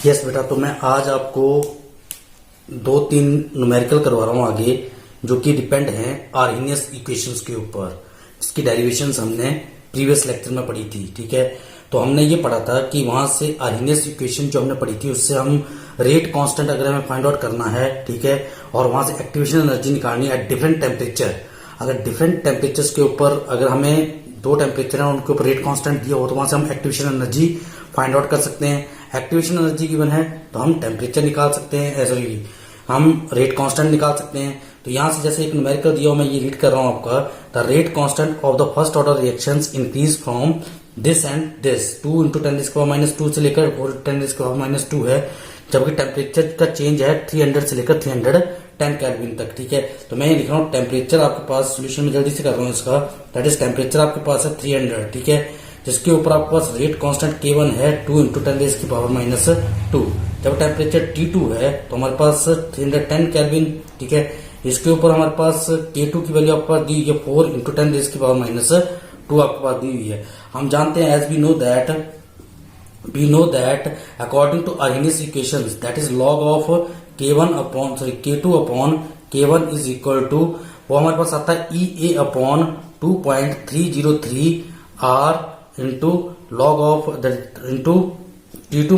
Yes बेटा, तो मैं आज आपको 2-3 न्यूमेरिकल करवा रहा हूँ आगे, जो कि डिपेंड हैं आर्हेनियस इक्वेशंस के ऊपर। इसकी डेरिवेशंस हमने प्रीवियस लेक्चर में पढ़ी थी। ठीक है, तो हमने ये पढ़ा था कि वहां से आर्हेनियस इक्वेशन जो हमने पढ़ी थी उससे हम रेट कांस्टेंट अगर हमें फाइंड आउट करना है, ठीक है, और वहां से एक्टिवेशन एनर्जी निकालनी है एट डिफरेंट टेम्परेचर। अगर डिफरेंट टेम्परेचर्स के ऊपर अगर हमें 2 टेम्परेचर है उनके ऊपर रेट कांस्टेंट दिया हो तो वहां से हम एक्टिवेशन एनर्जी फाइंड आउट कर सकते हैं। एक्टिवेशन एनर्जी गिवन है तो हम टेम्परेचर निकाल सकते हैं, सॉरी हम रेट कांस्टेंट निकाल सकते हैं। तो यहां से जैसे एक न्यूमेरिकल दिया हो, मैं ये रीड कर रहा हूं आपका, the rate constant of the first order reactions increase from this and this 2 × 10⁻² से लेकर 4 × 10⁻² है, जबकि टेम्परेचर का चेंज है 300 से लेकर 310 केल्विन तक। ठीक है, तो मैं ये लिख रहा हूँ टेम्परेचर आपके पास, सोल्यूशन में जल्दी से कर रहा हूँ इसका, दैट इज टेम्परेचर आपके पास है 300, ठीक है, जिसके ऊपर आपके पास रेट कांस्टेंट K1 है 2 × 10⁻²। जब टेम्परेचर T2 है तो हमारे पास 310 केल्विन, ठीक है, इसके ऊपर हमारे पास K2 की वैल्यू आपके पास दी हुई है 4 × 10⁻² आपके पास दी हुई है। हम जानते हैं, as we know that according to Arrhenius equations, that is log of K2 upon K1 is equal to, वो हमारे पास आता है EA upon 2.303 R into log of into T2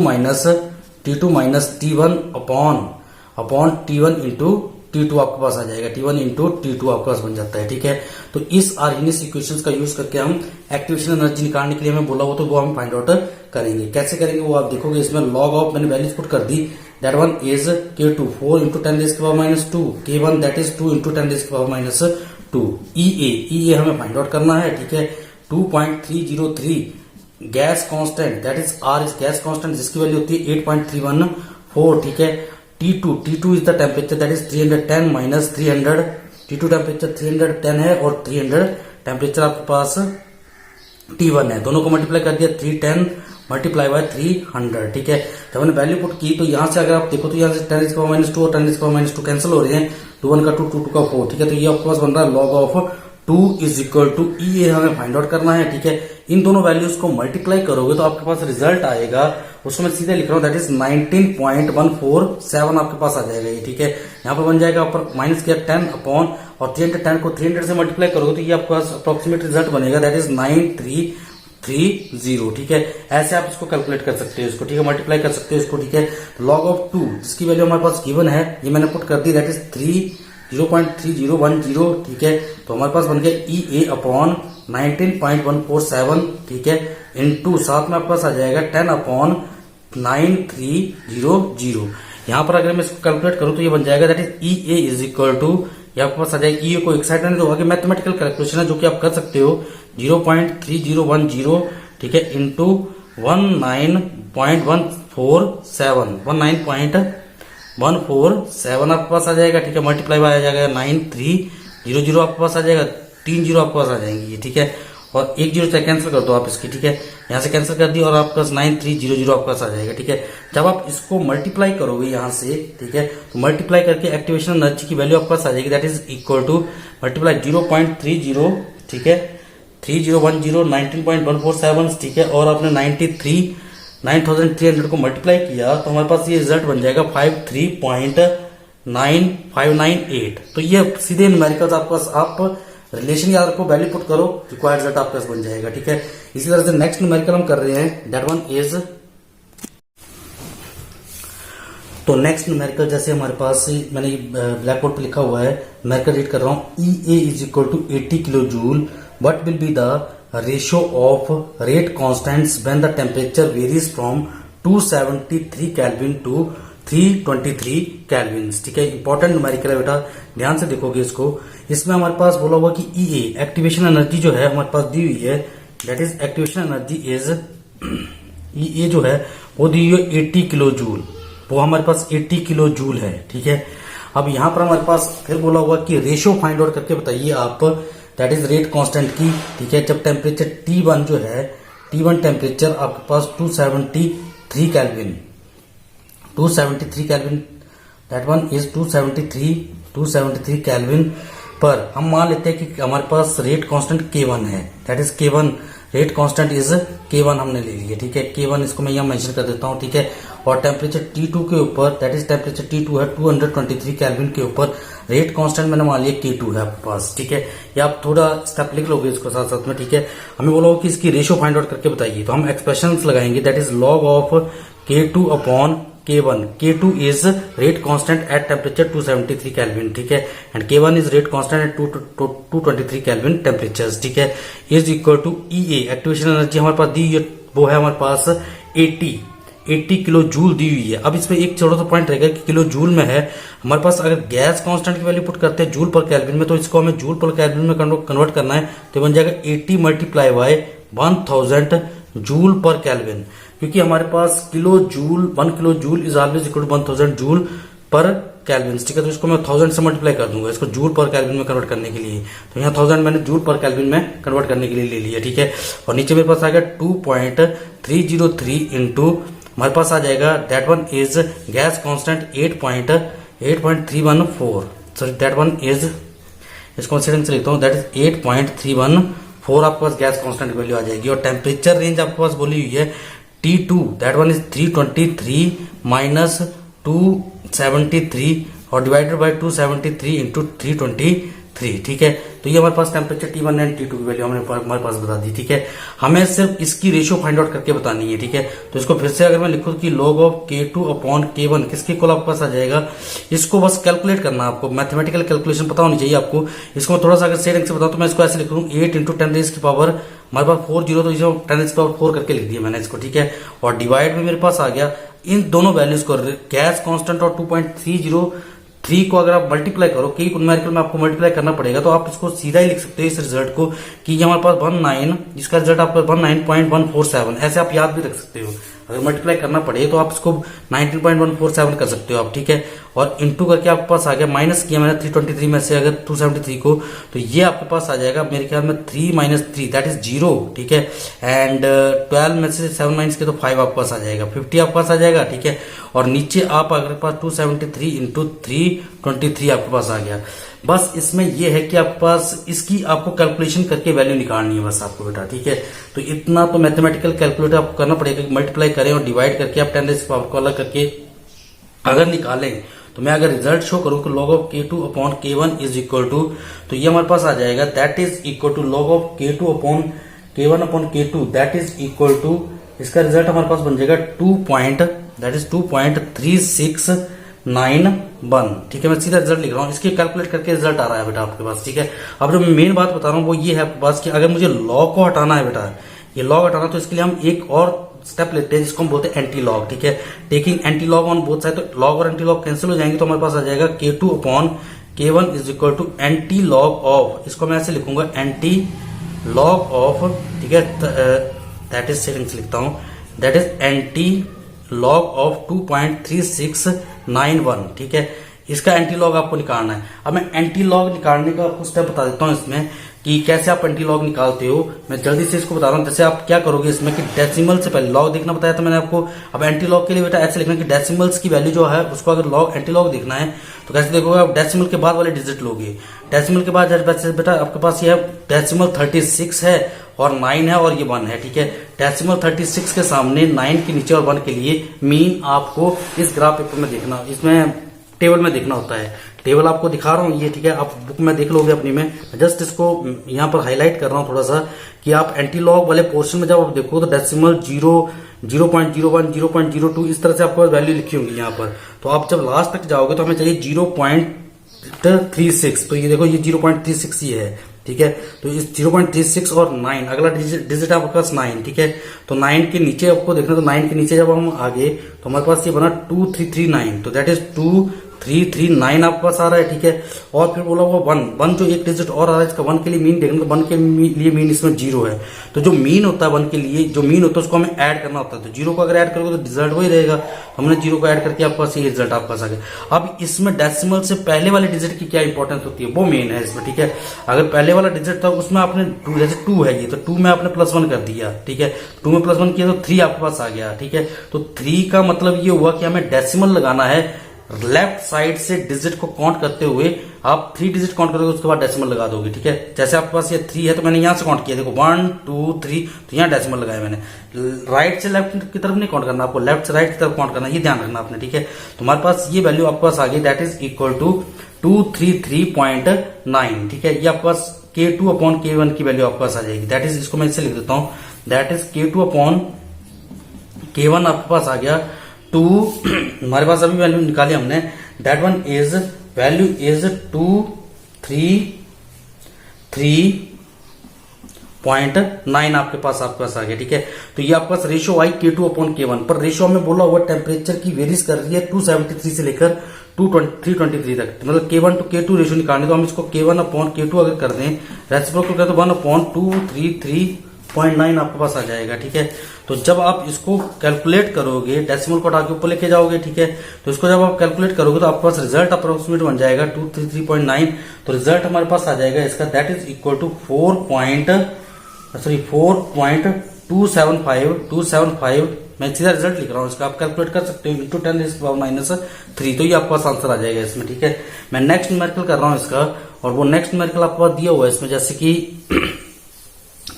minus T1 upon T1 into T2 आपके पास आ जाएगा, T1 into T2 आपके पास बन जाता है। ठीक है, तो इस आर्हेनियस इक्वेशंस का यूज करके हम एक्टिवेशन एनर्जी निकालने के लिए हमें बोला हो तो वो हम फाइंड आउट करेंगे। कैसे करेंगे वो आप देखोगे, इसमें लॉग ऑफ मैंने वैल्यूज पुट कर दी, that one is K2 4 × 10⁻², K1 that is 2 × 10⁻², EA हमें फाइंड आउट करना है। ठीक है, 2.303 gas constant, that is R is gas constant, जिसकी वैल्यू होती है 8.314। ठीक है, T2 is the temperature, that is 310 minus 300, T2 temperature 310 है और 300 टेम्परेचर आपके पास T1 है, दोनों को मल्टीप्लाई कर दिया 310 मल्टीप्लाई बाय 300। ठीक है, जब हमने वैल्यू पुट की तो यहां से अगर आप देखो तो यहां से 10⁻² और 10⁻² कैंसिल हो रहे हैं, 2 1 का 2 2 का 4। ठीक है, तो ये आपके पास बन रहा है log of 2 is equal to EA हमें फाइंड आउट करना है। ठीक है, इन दोनों वैल्यूज को मल्टीप्लाई करोगे तो आपके पास रिजल्ट आएगा, उसको मैं सीधे लिख रहा हूँ, दैट इज 19.147 आपके पास आ जाएगा ये। ठीक है, यहाँ पर बन जाएगा ऊपर माइनस किया 10 अपॉन और 310 को 300 से मल्टीप्लाई करोगे तो ये आपके पास अप्रोक्सीमेट रिजल्ट बनेगा, दैट इज 9330। ठीक है, ऐसे आप इसको कैलकुलेट कर सकते हो इसको, ठीक है, मल्टीप्लाई कर सकते हो इसको। ठीक है, लॉग ऑफ 2 जिसकी वैल्यू हमारे पास गिवन है ये मैंने पुट कर दी, दैट इज 0.3010। ठीक है, तो हमारे पास बन गया EA अपॉन 19.147। ठीक है, इंटू साथ में आपके पास आ जाएगा 10 अपॉन 9300। यहाँ पर अगर मैं इसको कैलकुलेट करूं तो ये बन जाएगा, that is EA is equal to, ये आपके पास आ जाएगा, EA को एक साइड में तो आगे मैथमेटिकल कैलकुलेशन है जो कि आप कर सकते हो, 0.3010, ठीक है, इंटू 19.147 आपके पास आ जाएगा। ठीक है, मल्टीप्लाई बाय आ जाएगा 9300 आपके पास आ जाएगा, 3 0 आपके पास आ जाएंगी। ठीक है, और 1 0 से कैंसिल कर दो आप इसकी। ठीक है, यहाँ से कैंसिल कर दिया और आपके पास 9300 आपके पास आ जाएगा। ठीक है, जब आप इसको मल्टीप्लाई करोगे यहाँ से, ठीक है, तो मल्टीप्लाई करके एक्टिवेशन एनर्जी की वैल्यू आपके पास आ जाएगी, that is equal to multiply 0.30, ठीक है, 3010 19.147। ठीक है, और आपने 9300 को मल्टीप्लाई किया तो हमारे पास ये रिजल्ट बन जाएगा 53.9598। तो ये सीधे न्यूमेरिकल्स आपके पास, आप रिलेशन याद रखो, वैल्यू पुट करो, रिक्वायर्ड रिजल्ट आपके पास बन जाएगा। ठीक है, इसी तरह से नेक्स्ट न्यूमेरिकल हम कर रहे हैं, दैट वन इज, तो नेक्स्ट न्यूमेरिकल जैसे हमारे पास मैंने ब्लैक बोर्ड पे लिखा हुआ है, न्यूमेरिकल रीड कर रहा हूं, EA is equal to 80 kilo joule, what will be the ratio of rate constants when the temperature varies from 273 kelvin to 323 kelvin. ठीक है, इंपॉर्टेंट न्यूमेरिकल है बेटा, ध्यान से देखोगे इसको। इसमें हमारे पास बोला हुआ कि EA एक्टिवेशन एनर्जी जो है हमारे पास दी हुई है, that is activation energy is, EA जो है वो दी हुई है 80 किलो जूल, वो हमारे पास 80 किलो जूल है। ठीक है, अब यहां पर हमारे पास फिर बोला हुआ कि रेशियो फाइंड आउट करके बताइए आप, दैट इज रेट कांस्टेंट की। ठीक है, जब टेम्परेचर T1 जो है, T1 टेम्परेचर आपके पास 273 kelvin, 273 kelvin, that one is 273 kelvin पर हम मान लेते हैं कि हमारे पास रेट कांस्टेंट K1 है, that is K1 rate constant is K1 हमने ले लिया, ठीक है। K1 इसको मैं यहाँ मेंशन कर देता हूँ, ठीक है। और टेम्परेचर T2 के ऊपर, दैट इज टेम्परेचर T2 है 223 केल्विन के ऊपर, रेट कांस्टेंट मैंने मान लिया K2 है आपके पास, ठीक है। या आप थोड़ा स्टेप लिख लोगे इसको साथ साथ में, ठीक है। हमें बोला कि इसकी रेशियो फाइंड आउट करके बताइए, तो हम एक्सप्रेशंस लगाएंगे, that is log of K2 upon K1. K2 is rate constant at temperature 273 Kelvin, ठीक है, and K1 is rate constant at 223 Kelvin temperatures, ठीक है, is equal to EA, activation energy हमारे पास दी है, वो है हमारे पास 80 किलो जूल दी हुई है। अब इसमें एक छोटा सा पॉइंट रहेगा कि किलो जूल में है हमारे पास, अगर गैस कांस्टेंट की वैल्यू पुट करते हैं जूल पर केल्विन में, तो इसको हमें जूल पर केल्विन में कन्वर्ट करना है, तो बन जाएगा 80 multiply by 1000 joule per kelvin, क्योंकि हमारे पास kilo joule 1 kilo joule is always equal to 1000 joule per kelvin, ठीक है। तो इसको मैं 1000 से मल्टीप्लाई कर दूंगा इसको जूल पर केल्विन में कन्वर्ट करने के लिए, तो यहाँ 1000 मैंने जूल पर केल्विन में कन्वर्ट करने के लिए ले लिया, ठीक है। और नीचे मेरे पास आ गया 2.303 इंटू हमारे पास आ जाएगा, that one is gas constant 8.314, sorry that one is, इसको सेटिंग से लिखता हूँ, दैट इज 8.314 आपके पास गैस कांस्टेंट की वैल्यू आ जाएगी। और टेम्परेचर रेंज आपके पास बोली हुई है T2, that one is 323 minus 273 और डिवाइडेड बाय 273 इंटू 323, ठीक है। तो ये हमारे पास टेम्परेचर T1 एंड T2 की वैल्यू हमारे पास बता दी, ठीक है। हमें सिर्फ इसकी रेशियो फाइंड आउट करके बतानी है, ठीक है। तो इसको फिर से अगर मैं लिखूं कि log of K2 upon K1 किसके इक्वल आपके पास आ जाएगा, इसको बस कैलकुलेट करना, आपको मैथमेटिकल कैलकुलेशन पता होनी चाहिए आपको। इसको मैं थोड़ा सा अगर सेट से बताऊं तो मैं इसको ऐसे लिख लूँ 8 इंटू 10 रेज की पावर हमारे पास 40, तो इसको 10 रेज की पावर 4 करके लिख दिया मैंने इसको, ठीक है। और डिवाइड में मेरे पास आ गया इन दोनों वैल्यूज को, गैस कांस्टेंट और 2.303 को अगर आप मल्टीप्लाई करो, कई न्यूमेरिकल में आपको मल्टीप्लाई करना पड़ेगा, तो आप इसको सीधा ही लिख सकते हो इस रिजल्ट को कि ये हमारे पास 19, जिसका रिजल्ट आपका 19.147, ऐसे आप याद भी रख सकते हो। अगर मल्टीप्लाई करना पड़े तो आप इसको 19.147 कर सकते हो आप, ठीक है। और इंटू करके आपके पास आ गया, माइनस किया मैंने 323 में से अगर 273 को, तो ये आपके पास आ जाएगा मेरे ख्याल में 3 माइनस 3 दैट इज 0, ठीक है। एंड 12 में से 7 माइनस के तो 5 आपके पास आ जाएगा, 50 आपके पास आ जाएगा, ठीक है। और नीचे आप अगर पास 273 इंटू 323 आपके पास आ गया। बस इसमें यह है कि आपके पास इसकी आपको कैलकुलेशन करके वैल्यू निकालनी है बस आपको बेटा, ठीक है। तो इतना तो मैथमेटिकल कैलकुलेटर आपको करना पड़ेगा कि मल्टीप्लाई करें और डिवाइड करके आप 10 रेज़ की पावर को अलग करके अगर निकालें, तो मैं अगर रिजल्ट शो करूं कि log of K2 upon K1 is equal to, तो ये हमारे पास आ जाएगा that is equal to log of K2 upon K1 upon K2 that is equal to, इसका रिजल्ट हमारे पास बन जाएगा 2.3691, ठीक है। मैं सीधा रिजल्ट लिख रहा हूँ, इसके कैलकुलेट करके रिजल्ट आ रहा है बेटा आपके पास, ठीक है। अब जो मेन बात बता रहा हूँ वो ये है आपके पास कि अगर मुझे लॉग को हटाना है बेटा, ये लॉग हटाना, तो इसके लिए हम एक और स्टेप लेते हैं जिसको हम बोलते हैं एंटी लॉग, ठीक है। Taking anti log on both side, तो लॉग और एंटी लॉग कैंसिल हो जाएंगे, तो हमारे पास आ जाएगा K2 upon K1 is equal to anti log of, इसको मैं ऐसे लिखूंगा एंटी लॉग ऑफ, ठीक है, दैट इज सेटिंग से लिखता हूं, that is anti log of 2.3691, ठीक है। इसका एंटी लॉग आपको निकालना है। अब मैं एंटी लॉग निकालने का आपको स्टेप बता देता हूं इसमें कि कैसे आप एंटी लॉग निकालते हो। मैं जल्दी से इसको बता रहा हूं, जैसे आप क्या करोगे इसमें कि डेसिमल से पहले लॉग देखना बताया था मैंने आपको। अब एंटी लॉग के लिए बेटा ऐसे लिखना कि डेसिमल्स की वैल्यू जो है उसको अगर लॉग एंटी लॉग देखना है तो कैसे देखोगे, आप डेसिमल के बाद वाले डिजिट लोगे। डेसिमल के बाद बेटा आपके पास ये डेसिमल 36 है और 9 है और ये 1 है, ठीक है। डेसिमल 36 के सामने 9 के नीचे और 1 के लिए मीन आपको इस ग्राफ पेपर में देखना, इसमें टेबल में देखना होता है। टेबल आपको दिखा रहा हूँ ये, ठीक है, आप बुक में देख लोगे अपनी में। जस्ट इसको यहाँ पर हाईलाइट कर रहा हूँ थोड़ा सा कि आप एंटी लॉग वाले पोर्शन में जब आप देखो तो डेसिमल 0.01 0.02 इस तरह से आपको वैल्यू लिखी होंगी यहाँ पर। तो आप जब लास्ट तक जाओगे तो हमें चाहिए 0.36, तो ये देखो ये 0.36 ही है, ठीक है। तो इस 0.36 और 9 अगला डिजिट आपके पास 9, ठीक है। तो 9 के नीचे आपको देखना, तो 9 के नीचे जब हम आगे तो हमारे पास ये बना 2339, तो दैट इज 2339 आपके पास आ रहा है, ठीक है। और फिर बोला वो 1 जो एक डिजिट और आ रहा है, इसका 1 के लिए मीन देखना, तो 1 के लिए मीन इसमें 0 है। तो जो मीन होता है 1 के लिए, जो मीन होता है उसको हमें ऐड करना होता है। तो 0 को अगर ऐड करोगे तो रिजल्ट वही रहेगा। हमने 0 को ऐड करके आपके पास ये रिजल्ट आपके पास आ गया। अब इसमें डेसिमल से पहले वाले डिजिट की क्या इंपॉर्टेंस होती है वो मेन है इसमें, ठीक है। अगर पहले वाला डिजिट था उसमें आपने 2, जैसे 2 है ये, तो 2 में आपने +1 कर दिया, ठीक है। 2 में +1 किया तो 3 आपके पास आ गया, ठीक है। तो 3 का मतलब ये हुआ कि हमें डेसिमल लगाना है लेफ्ट साइड से डिजिट को काउंट करते हुए आप 3 डिजिट काउंट करोगे, उसके बाद डेसिमल लगा दोगे। ठीक है, जैसे आपके पास ये 3 है तो मैंने यहां से काउंट किया, देखो 1 2 3, तो यहां डेसिमल लगाया मैंने। राइट से लेफ्ट की तरफ नहीं काउंट करना, आपको लेफ्ट से राइट की तरफ काउंट करना, ये ध्यान रखना आपने। ठीक है, तो हमारे पास ये वैल्यू आपके पास आ गई, दैट इज इक्वल टू 233.9। ठीक है, ये आपके पास K2 अपॉन K1 की वैल्यू आपके पास आ जाएगी। दैट इज, इसको मैं इससे लिख देता हूं, that is K2 upon K1 आपके पास आ गया 2, हमारे पास अभी वैल्यू निकाली हमने, that one is value is 233.9 आपके पास आ गया। ठीक है, तो ये आपके पास रेशियो आई K2 अपॉन K1, पर रेशियो में बोला हुआ टेम्परेचर की वेरीज कर रही है 273 से लेकर 323 तक, मतलब K1 टू K2 रेशियो निकालने, तो हम इसको K1 अपॉन K2 अगर कर दें, रेसिप्रोकल करें तो 1 अपॉन 233.9 आपके पास आ जाएगा। ठीक है, तो जब आप इसको कैलकुलेट करोगे, डेसिमल को हटा के ऊपर लेके जाओगे, ठीक है, तो इसको जब आप कैलकुलेट करोगे तो आपके पास रिजल्ट अप्रोक्सीमेट बन जाएगा 233.9। तो रिजल्ट हमारे पास आ जाएगा इसका, दैट इज इक्वल टू 4.275 मैं सीधा रिजल्ट लिख रहा हूं इसका, आप कैलकुलेट कर सकते हो, इंटू 10⁻³ तो ये आपके पास आंसर आ जाएगा इसमें। ठीक है, मैं नेक्स्ट न्यूमेरिकल कर रहा हूं इसका, और वो नेक्स्ट न्यूमेरिकल आपके पास दिया हुआ है इसमें, जैसे कि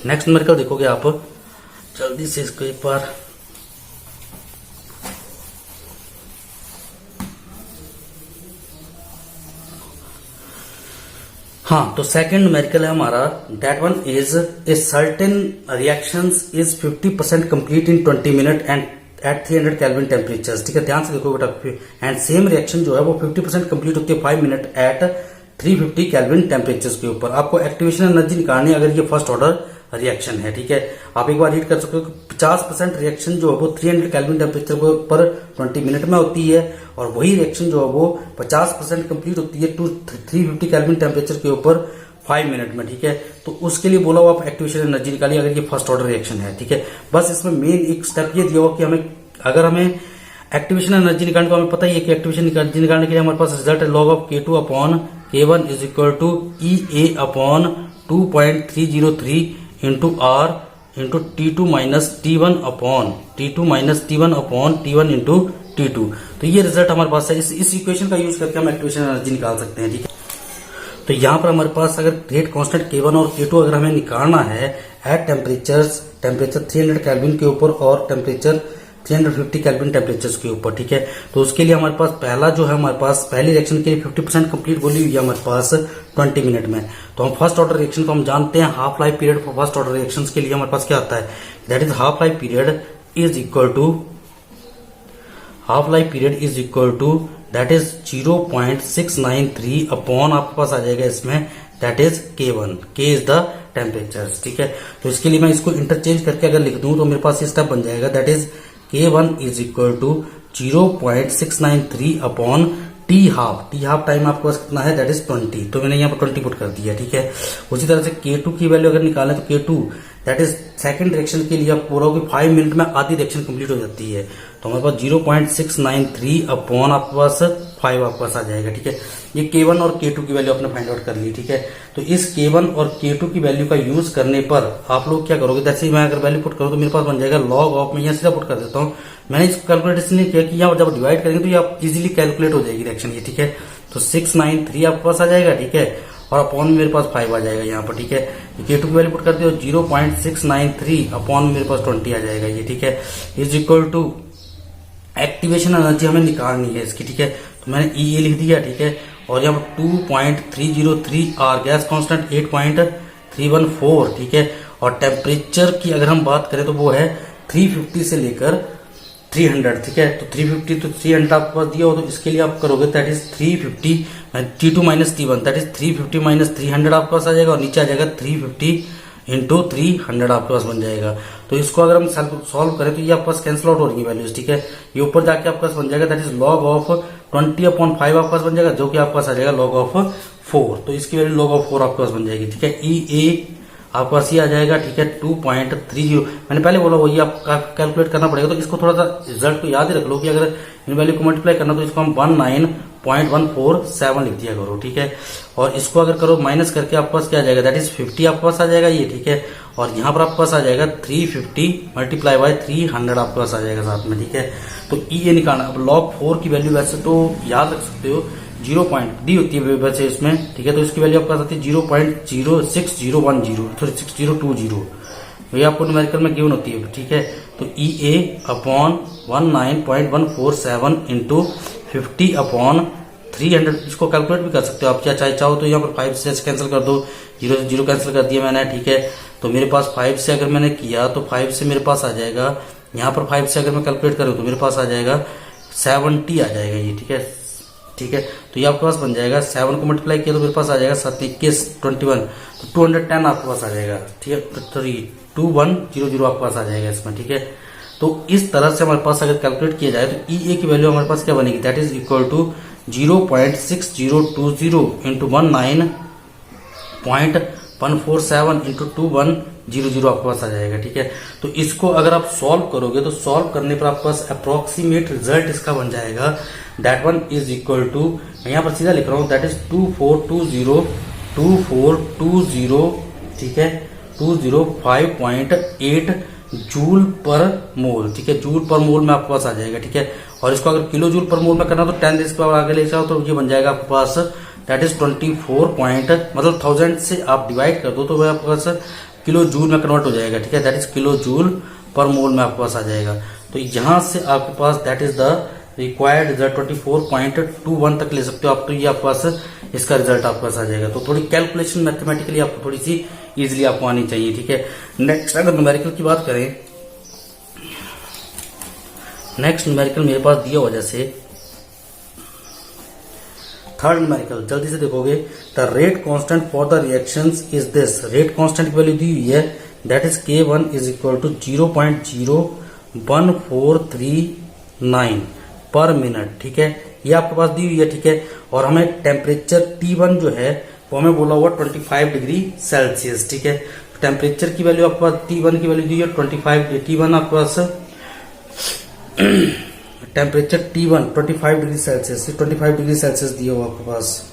नेक्स्ट न्यूमेरिकल देखोगे आप, जल्दी से इसको एक बार, हाँ, तो सेकंड न्यूमेरिकल है हमारा, that one is a certain reactions is 50% complete in 20 minute and at 300 kelvin temperature. ठीक है, ध्यान से देखो बेटा, एंड सेम रिएक्शन जो है वो 50% कंप्लीट होती है 5 मिनट एट 350 केल्विन टेम्परेचर के ऊपर। आपको एक्टिवेशन एनर्जी निकालनी है अगर ये फर्स्ट ऑर्डर रिएक्शन है। ठीक है, आप एक बार रीड कर सकते हो, 50% रिएक्शन जो है वो 300 केल्विन टेम्परेचर पर 20 मिनट में होती है, और वही रिएक्शन जो है वो 50% कंप्लीट होती है 350 केल्विन टेम्परेचर के ऊपर 5 मिनट में। ठीक है, तो उसके लिए बोला हुआ आप एक्टिवेशन एनर्जी निकालिए अगर ये फर्स्ट ऑर्डर रिएक्शन है। ठीक है, बस इसमें मेन एक स्टेप ये दिया हुआ कि हमें, अगर हमें एक्टिवेशन एनर्जी निकालने को हमें पता ही है कि एक्टिवेशन एनर्जी निकालने के लिए हमारे पास रिजल्ट है log of K2 upon K1 is equal to EA upon 2.303 into R into T2 minus T1 upon T1 into T2। तो ये रिजल्ट हमारे पास है, इस इक्वेशन का यूज करके हम एक्टिवेशन एनर्जी निकाल सकते हैं। ठीक है, तो यहाँ पर हमारे पास अगर रेट कांस्टेंट K1 और K2 अगर हमें निकालना है एट टेम्परेचर 300 केल्विन के ऊपर और टेम्परेचर 350 केल्विन टेम्परेचर के ऊपर। ठीक है, तो उसके लिए हमारे पास पहला जो है, हमारे पास पहली रिएक्शन के लिए 50% कंप्लीट बोली हुई है हमारे पास 20 मिनट में। तो हम फर्स्ट ऑर्डर रिएक्शन को हम जानते हैं, half life period for first order reaction के लिए हमारे पास क्या आता है, that is half life period is equal to that is 0.693 upon आपके पास आ जाएगा इसमें, that is K1, K is the temperature. ठीक है, तो इसके लिए मैं इसको इंटरचेंज करके अगर लिख दूं तो मेरे पास ये स्टेप बन जाएगा, that is K1 is equal to 0.693 upon T half time आपके पास कितना है, दैट इज 20, तो मैंने यहाँ पर 20 पुट कर दिया। ठीक है, उसी तरह से K2 की वैल्यू अगर निकालें तो K2 that is second reaction के लिए आप बोला होगा 5 मिनट में आधी रिएक्शन कंप्लीट हो जाती है, तो हमारे पास 0.693 अपॉन आपके पास 5 आपके पास आ जाएगा। ठीक है, ये K1 और K2 की वैल्यू आपने फाइंड आउट कर ली। ठीक है, तो इस K1 और K2 की वैल्यू का यूज करने पर आप लोग क्या करोगे, जैसे मैं अगर वैल्यू पुट करूं तो मेरे पास बन जाएगा log ऑफ, मैं यहाँ सीधा पुट कर देता हूँ, मैंने इसको कैलकुलेट इसलिए किया कि यहाँ जब डिवाइड करेंगे तो ये आप इजीली कैलकुलेट हो जाएगी रिएक्शन ये। ठीक है, तो 693 आपके पास आ जाएगा। ठीक है, और अपॉन मेरे पास 5 आ जाएगा यहाँ पर। ठीक है, K2 की वैल्यू पुट करते हो 0.693 अपॉन मेरे पास 20 आ जाएगा ये। ठीक है, is equal to activation energy हमें निकालनी है इसकी। ठीक है, तो मैंने EA लिख दिया। ठीक है, और यहाँ पर 2.303 R, गैस कांस्टेंट 8.314। ठीक है, और टेम्परेचर की अगर हम बात करें तो वो है 350 से लेकर 300। ठीक है, तो 350 तो 300 आपके पास दिया हो, तो इसके लिए आप करोगे that is 350 T2 minus T1, that is 350 minus 300 आपके पास आ जाएगा, और नीचे आ जाएगा 350 इंटू 300 आपके पास बन जाएगा। तो इसको अगर हम सॉल्व करें तो ये आपके पास कैंसिल आउट हो रही है वैल्यूज। ठीक है, ये ऊपर जाके आपके पास बन जाएगा, दैट इज log ऑफ 20/5 आपके पास बन जाएगा, जो कि आपके पास आ जाएगा log ऑफ 4, तो इसकी वैल्यू log ऑफ 4 आपके पास बन जाएगी। ठीक है, EA आपके पास ये आ जाएगा। ठीक है, 2.30, मैंने पहले बोला वही आपको कैलकुलेट करना पड़ेगा, तो इसको थोड़ा सा रिजल्ट को याद ही रख लो कि अगर इन वैल्यू को मल्टीप्लाई करना तो इसको हम 0.147 लिख दिया करो, ठीक है। और इसको अगर करो माइनस करके आपके पास क्या आ जाएगा, दैट इज 50 आपके पास आ जाएगा ये, ठीक है। और यहाँ पर आपके पास आ जाएगा 350 मल्टीप्लाई बाय 300 आपके पास आ जाएगा साथ में, ठीक है। तो ये निकालना। अब log 4 की वैल्यू वैसे तो याद रख सकते हो, 0 पॉइंट दी होती है वैसे इसमें, ठीक है। तो इसकी वैल्यू आपके पास आती है 0.06010 सॉरी 6020, ये आपको न्यूमेरिकल में गिवन होती है, ठीक है। तो EA अपॉन 19.147 इंटू 50 अपॉन 300, इसको कैलकुलेट भी कर सकते हो आप, क्या चाहो तो यहाँ पर 5 से कैंसिल कर दो, 0 से 0 कैंसिल कर दिया मैंने, ठीक है। तो मेरे पास 5 से अगर मैंने किया तो 5 से मेरे पास आ जाएगा, यहाँ पर 5 से अगर मैं कैलकुलेट करूँ तो मेरे पास आ जाएगा 70 आ जाएगा ये, ठीक है, ठीक है। तो ये आपके पास बन जाएगा, 7 को मल्टीप्लाई किया तो मेरे पास आ जाएगा 7 21 21, तो 210 आपके पास आ जाएगा, ठीक है। 2100 आपके पास आ जाएगा इसमें, ठीक है। तो इस तरह से हमारे पास अगर कैलकुलेट किया जाए तो EA की वैल्यू हमारे पास क्या बनेगी, that is equal to 0.6020 into 19.147 into 2100 आपके पास आ जाएगा, ठीक है। तो इसको अगर आप सॉल्व करोगे तो सॉल्व करने पर आपके पास अप्रोक्सीमेट रिजल्ट इसका बन जाएगा, that one is equal to, मैं यहाँ पर सीधा लिख रहा हूँ, दैट इज 2420, ठीक है, 205.8 जूल पर मोल, ठीक है। जूल पर मोल में आपके पास आ जाएगा, ठीक है। और इसको अगर किलो जूल पर मोल में करना तो 10 इसके बाद आगे ले जाओ तो ये बन जाएगा आपके पास, दैट इज 24 पॉइंट, मतलब 1000 से आप डिवाइड कर दो तो वह आपके पास किलो जूल में कन्वर्ट हो जाएगा, ठीक है। दैट इज किलो जूल पर मोल में आपके पास आ जाएगा। तो यहां से आपके पास that is the required result 24.21 तक ले सकते हो आप, तो ये आपके पास इसका रिजल्ट आपके पास आ जाएगा। तो थोड़ी कैलकुलेशन मैथमेटिकली आपको थोड़ी सी इजीली आपको आनी चाहिए, ठीक है। नेक्स्ट अगर न्यूमेरिकल की बात करें, नेक्स्ट न्यूमेरिकल मेरे पास दिया हुआ जैसे थर्ड न्यूमेरिकल, जल्दी से देखोगे, the rate constant for the reactions is this, rate constant की वैल्यू दी हुई है, that is K1 is equal to 0.01439 per minute, ठीक है। ये आपके पास दी हुई है, ठीक है। और हमें टेम्परेचर T1 जो है वो हमें बोला हुआ 25 डिग्री सेल्सियस, ठीक है। टेम्परेचर की वैल्यू आपके पास T1 की वैल्यू दी है 25, T1 आपके पास temperature T1 25 degree Celsius, 25 degree Celsius दिया हुआ आपके पास,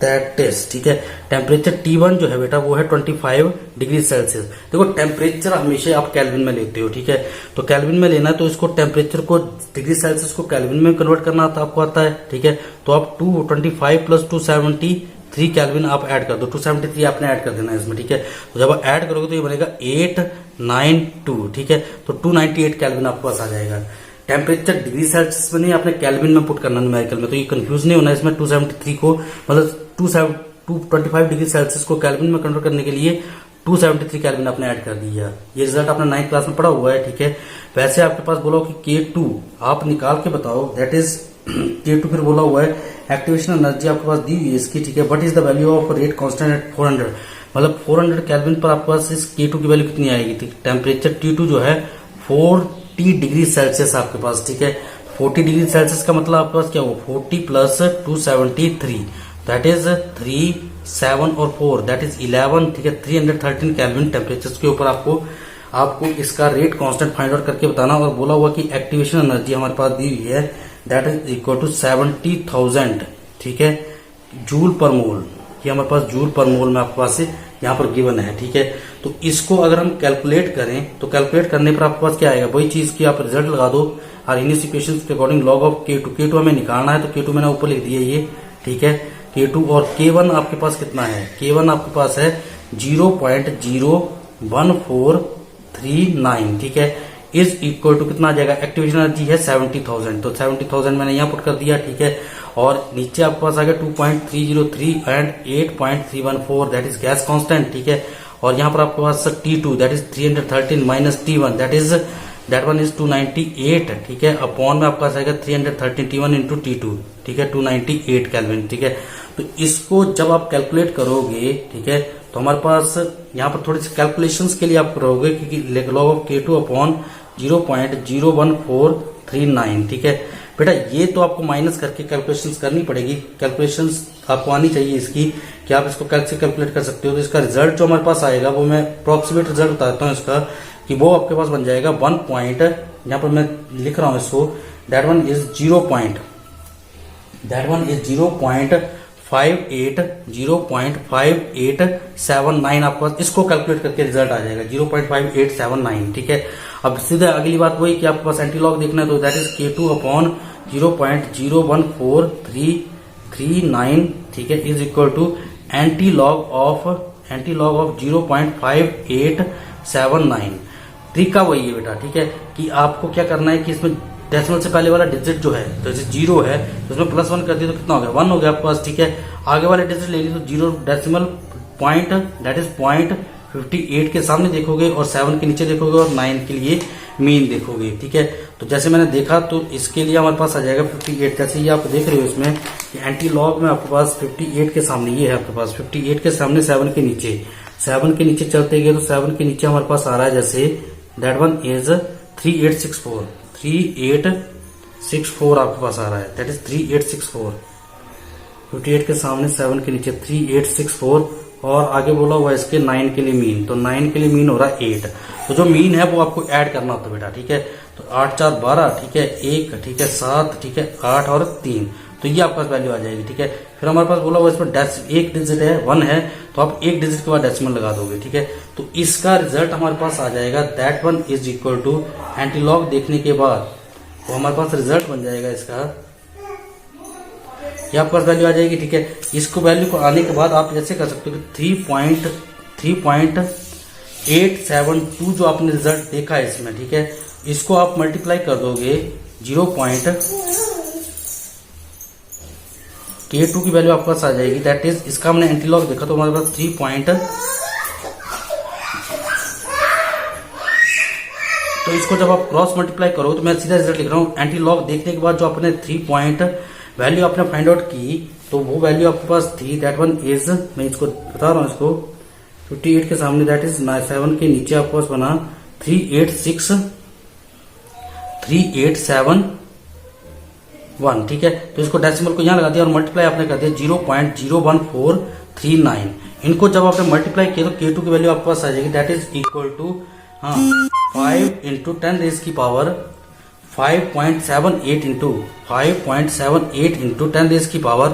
दैट इज, ठीक है। टेम्परेचर T1 जो है बेटा वो है 25 डिग्री सेल्सियस। देखो टेम्परेचर हमेशा आप केल्विन में लेते हो, ठीक है। तो केल्विन में लेना है तो इसको टेम्परेचर को डिग्री सेल्सियस को केल्विन में कन्वर्ट करना आपको आता है, ठीक है। तो आप 225 प्लस 273 केल्विन आप ऐड कर दो, 273 आपने ऐड कर देना है इसमें, ठीक है। तो जब आप ऐड करोगे तो ये बनेगा 892, ठीक है। तो 298 केल्विन आपके पास आ जाएगा। टेम्परेचर डिग्री सेल्सियस में नहीं, आपने केल्विन में पुट करना न्यूमेरिकल में, तो ये कंफ्यूज नहीं होना इसमें। 273 को मतलब 225 डिग्री सेल्सियस को केल्विन में कन्वर्ट करने के लिए 273 केल्विन आपने ऐड कर दिया। ये रिजल्ट आपने 9th क्लास में पढ़ा हुआ है, ठीक है। वैसे आपके पास बोला कि K2 आप निकाल के बताओ, दैट इज K2 फिर बोला हुआ है एक्टिवेशन एनर्जी आपके पास दी हुई है इसकी, ठीक है। What is the value of rate constant eight 400, मतलब 400 केल्विन पर आपके पास इस K2 की वैल्यू कितनी आएगी। टेम्परेचर T2 जो है 40 डिग्री सेल्सियस आपके पास, ठीक है। 40 डिग्री सेल्सियस का मतलब आपके पास क्या होगा, 40 प्लस 273 दैट इज 3, 7 और 4 दैट इज 11, ठीक है। 313 केल्विन टेम्परेचर के ऊपर आपको इसका रेट कांस्टेंट फाइंड आउट करके बताना। और बोला हुआ कि एक्टिवेशन एनर्जी हमारे पास दी हुई है, दैट इज इक्वल टू 70,000, ठीक है, जूल पर मोल। ये हमारे पास जूल पर मोल में आपके पास यहाँ पर गिवन है, ठीक है। तो इसको अगर हम कैलकुलेट करें तो कैलकुलेट करने पर आपके पास क्या आएगा, वही चीज की आप रिजल्ट लगा दो आर्हेनियस इक्वेशन के अकॉर्डिंग लॉग ऑफ K2 हमें निकालना है। तो K2 मैंने ऊपर लिख दिया ये, ठीक है, K2। और K1 आपके पास कितना है, K1 आपके पास है 0.01439, ठीक है, इज इक्वल टू कितना आ जाएगा, एक्टिवेशन एनर्जी है 70,000, तो 70,000 मैंने यहाँ पुट कर दिया, ठीक है। और नीचे आपके पास आ गया 2.303 and 8.314 that is gas constant, ठीक है। और यहाँ पर आपके पास T2 that is 313 minus T1 that one is 298, ठीक है, अपॉन में आपके पास आएगा 313 T1 इंटू T2, ठीक है, 298 केल्विन, ठीक है। तो इसको जब आप कैलकुलेट करोगे, ठीक है, तो हमारे पास यहाँ पर थोड़ी सी कैलकुलेशंस के लिए आप करोगे क्योंकि लॉग ऑफ K2 अपॉन 0.01439, ठीक है। बेटा ये तो आपको माइनस करके कैलकुलेशंस करनी पड़ेगी, कैलकुलेशंस आपको आनी चाहिए इसकी कि आप इसको कैसे कैलकुलेट कर सकते हो। तो इसका रिजल्ट जो हमारे पास आएगा वो मैं अप्रोक्सीमेट रिजल्ट बताता हूँ इसका, कि वो आपके पास बन जाएगा 1 पॉइंट, यहाँ पर मैं लिख रहा हूँ इसको, that one is 0.01439, that one is 0.5879 आपको इसको कैलकुलेट करके रिजल्ट आ जाएगा 0.5879। ठीक है, अब सीधे अगली बात वही कि आपके पास एंटीलॉग देखना है तो दैट इज K2 अपॉन 0.014339, ठीक है, is equal to antilog of 0.5879। तरीका वही है बेटा, ठीक है, कि आपको क्या करना है कि इसमें डेसिमल से पहले वाला डिजिट जो है तो जैसे 0 है तो उसमें +1 कर दिया तो कितना हो गया 1 हो गया आपके पास। ठीक है, आगे वाले डिजिट ले ली तो 0 डेसिमल पॉइंट दैट इज 0.58 के सामने देखोगे और 7 के नीचे देखोगे और 9 के लिए मीन देखोगे। ठीक है, तो जैसे मैंने देखा तो इसके लिए हमारे पास आ जाएगा 58। जैसे ये आप देख रहे हो इसमें कि एंटी लॉग में आपके पास 58 के सामने ये है, आपके पास 58 के सामने 7 के नीचे, 7 के नीचे चलते गए तो 7 के नीचे हमारे पास आ रहा है जैसे दैट वन इज 3864 आपके पास आ रहा है, दैट इज 3864। 58 के सामने 7 के नीचे 3864 और आगे बोला हुआ इसके 9 के लिए मीन, तो 9 के लिए मीन हो रहा है 8। तो जो मीन है वो आपको ऐड करना होता है बेटा। ठीक है, तो 8 4 12, ठीक है, 1, ठीक है, 7, ठीक है, 8 और 3, तो ये आपके पास वैल्यू आ जाएगी। ठीक है, फिर हमारे पास बोला हुआ इसमें एक डिजिट है 1 है तो आप एक डिजिट के बाद डेसिमल लगा दोगे। ठीक है, तो इसका रिजल्ट हमारे पास आ जाएगा that one is equal to antilog देखने के बाद तो हमारे पास रिजल्ट बन जाएगा इसका, ये आपके पास वैल्यू आ जाएगी। ठीक है, इसको वैल्यू को आने के बाद आप जैसे कर सकते हो कि 3.872 जो आपने रिजल्ट देखा है इसमें, ठीक है, इसको आप मल्टीप्लाई कर दोगे K2 की वैल्यू आपके पास आ जाएगी, दैट इज इसका हमने एंटीलॉग देखा तो हमारे पास 3 तो इसको जब आप क्रॉस मल्टीप्लाई करो तो मैं सीधा रिजल्ट लिख रहा हूँ। एंटीलॉग देखने के बाद जो आपने 3 वैल्यू आपने फाइंड आउट की तो वो वैल्यू आपके पास थी दैट वन इज, मैं इसको बता रहा हूँ, इसको 58 के सामने दैट इज 7 के नीचे आपके पास बना 3871। ठीक है, तो इसको डेसिमल को यहाँ लगा दिया और मल्टीप्लाई आपने कर दिया 0.01439। इनको जब आपने मल्टीप्लाई किया तो K2 की वैल्यू आपके पास आ जाएगी that is equal to 5 into 10 raise की पावर 5.78 इंटू 10 रेज की पावर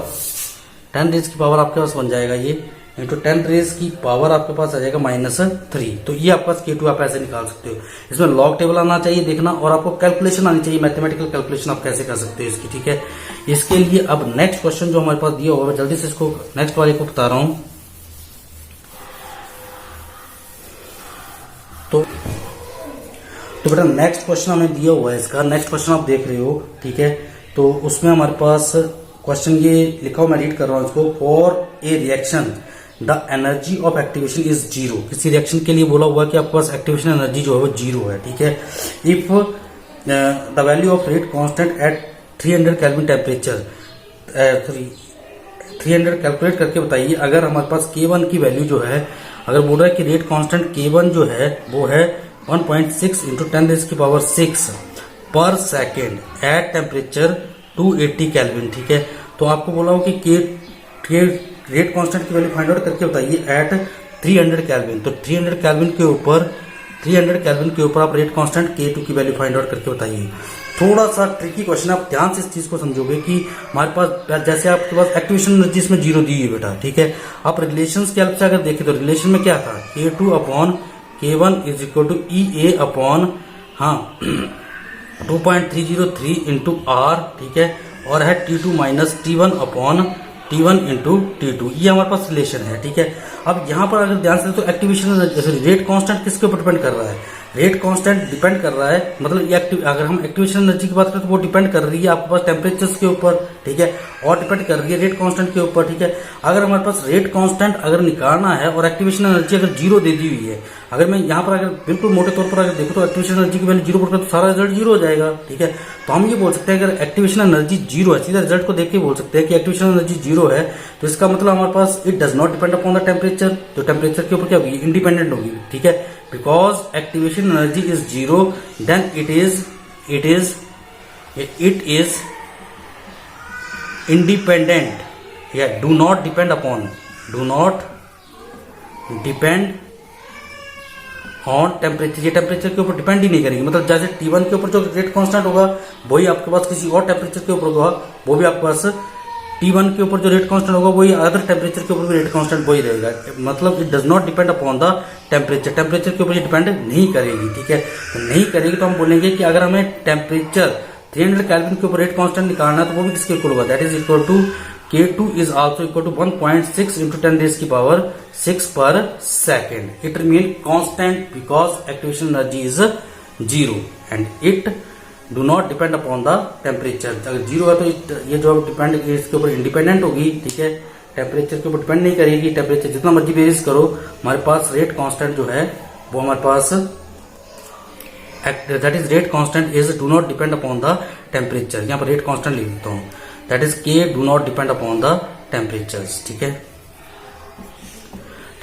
आपके पास बन जाएगा ये इंटू 10 रेज की पावर आपके पास आ जाएगा -3। तो ये आपके पास K2 आप ऐसे निकाल सकते हो। इसमें लॉग टेबल आना चाहिए देखना और आपको कैलकुलेशन आनी चाहिए, मैथमेटिकल कैलकुलेशन आप कैसे कर सकते हो इसकी। ठीक है, इसके लिए अब नेक्स्ट क्वेश्चन जो हमारे पास दिया हुआ है जल्दी से इसको नेक्स्ट वाले को बता रहा हूं। तो बेटा नेक्स्ट क्वेश्चन हमें दिया हुआ है इसका, नेक्स्ट क्वेश्चन आप देख रहे हो। ठीक है, तो उसमें हमारे पास क्वेश्चन ये लिखा हुआ, मैं रीड कर रहा हूं इसको। For a reaction the energy of activation is 0। किसी रिएक्शन के लिए बोला हुआ कि आपके पास एक्टिवेशन एनर्जी जो है वो 0 है। ठीक है, if the value of rate constant eight 300 kelvin temperature 300 calculate करके बताइए। अगर हमारे पास K1 की वैल्यू जो है, अगर बोल रहा है कि रेट कांस्टेंट K1 जो है वो है 1.6 इंटू 10 रेज की पावर 6 पर सेकेंड एट टेम्परेचर 280 केल्विन। ठीक है, तो आपको बोला हो कि रेट कांस्टेंट की वैल्यू फाइंड आउट करके बताइए एट 300 केल्विन। तो 300 केल्विन के ऊपर आप रेट कांस्टेंट K2 की वैल्यू फाइंड आउट करके बताइए। थोड़ा सा ट्रिकी क्वेश्चन, आप ध्यान से इस चीज को समझोगे कि हमारे पास जैसे आपके पास एक्टिवेशन एनर्जी इसमें 0 दी है बेटा। ठीक है, आप रिलेशंस के हेल्प से अगर देखें तो रिलेशन में क्या था, K2 upon K1 is equal to EA upon 2.303 into R। ठीक है, और है T2 minus T1 upon T1 into T2, ये हमारे पास रिलेशन है। ठीक है, अब यहाँ पर अगर ध्यान से तो एक्टिवेशन रेट कांस्टेंट किसके ऊपर डिपेंड कर रहा है, रेट कांस्टेंट डिपेंड कर रहा है, मतलब अगर हम एक्टिवेशन एनर्जी की बात करें तो वो डिपेंड कर रही है आपके पास टेम्परेचर्स के ऊपर। ठीक है, और डिपेंड कर रही है रेट कांस्टेंट के ऊपर। ठीक है, अगर हमारे पास रेट कांस्टेंट अगर निकालना है और एक्टिवेशन एनर्जी अगर 0 दे दी हुई है, अगर मैं यहाँ पर अगर बिल्कुल मोटे तौर पर अगर देखो तो एक्टिवेशन एनर्जी की वैल्यू 0 पर तो सारा रिजल्ट 0 हो जाएगा। ठीक है, तो हम ये बोल सकते हैं अगर एक्टिवेशन एनर्जी 0 है, सीधा रिजल्ट को देख के बोल सकते हैं कि एक्टिवेशन एनर्जी 0 है, तो इसका मतलब हमारे पास it does not depend upon the temperature. तो टेम्परेचर के ऊपर क्या होगी, इंडिपेंडेंट होगी। ठीक है, because activation energy is 0 then it is independent या do not depend on temperature. ये टेम्परेचर के ऊपर डिपेंड ही नहीं करेगी, मतलब जैसे T1 के ऊपर जो रेट कांस्टेंट होगा वही आपके पास किसी और टेम्परेचर के ऊपर होगा, वो भी आपके पास T1 के ऊपर जो रेट कांस्टेंट होगा वही अदर टेम्परेचर के ऊपर भी रेट कांस्टेंट वही रहेगा, मतलब it does not depend upon the temperature, temperature के ऊपर ये डिपेंड नहीं करेगी, ठीक है। तो नहीं करेगी तो हम बोलेंगे कि अगर हमें टेम्परेचर 300 केल्विन के ऊपर रेट कांस्टेंट निकालना है तो वो भी किसके इक्वल होगा, that is equal to K2 is also equal to 1.6 into 10 raised की power 6 per second. It remain constant because activation energy is 0 and it do not depend upon the temperature. अगर 0 है तो ये जो डिपेंड इसके ऊपर independent होगी, ठीक है, टेम्परेचर के ऊपर डिपेंड नहीं करेगी। टेम्परेचर जितना मर्जी वेरीज करो, हमारे पास रेट कांस्टेंट जो है वो हमारे पास that is rate constant is do not depend upon the temperature. यहाँ पर रेट कांस्टेंट लिख देता हूँ, that is K do not depend upon the temperatures, ठीक है,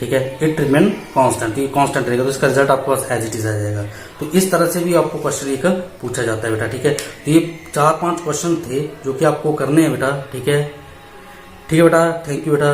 ठीक है। इट रिमेन कांस्टेंट, ये कांस्टेंट रहेगा तो इसका रिजल्ट आपके पास एज इट इज आ जाएगा। तो इस तरह से भी आपको क्वेश्चन एक पूछा जाता है बेटा, ठीक है। तो ये 4-5 क्वेश्चन थे जो कि आपको करने हैं बेटा, ठीक है, ठीक है बेटा, थैंक यू बेटा।